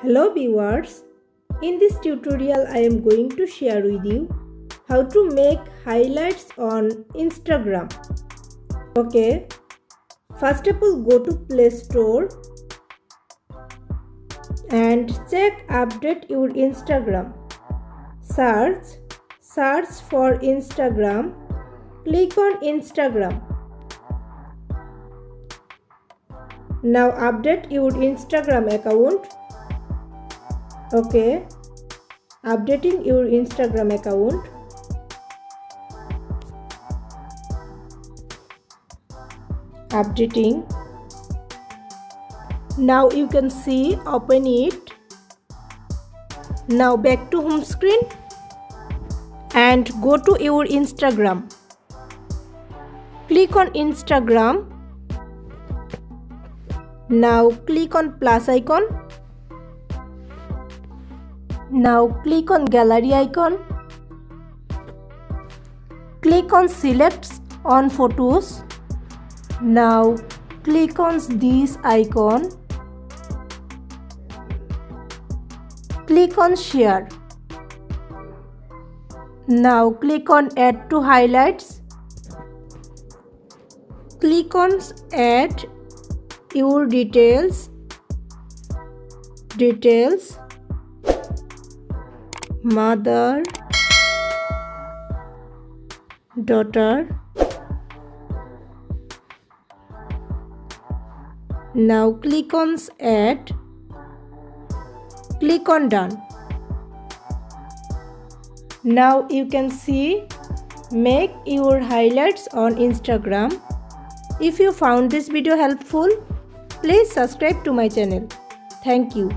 Hello viewers, in this tutorial I am going to share with you how to make highlights on Instagram. Okay, first of all go to Play Store and check update your Instagram. Search for Instagram, click on Instagram. Now update your Instagram account. Okay, updating your Instagram account. Updating. Now you can see, open it. Now back to home screen and go to your Instagram. Click on Instagram. Now click on plus icon. Now click on gallery icon. Click on select on photos. Now click on this icon. Click on share. Now click on add to highlights. Click on add your details. Mother, daughter. Now click on add. Click on done. Now you can see, make your highlights on Instagram. If you found this video helpful, please subscribe to my channel. Thank you.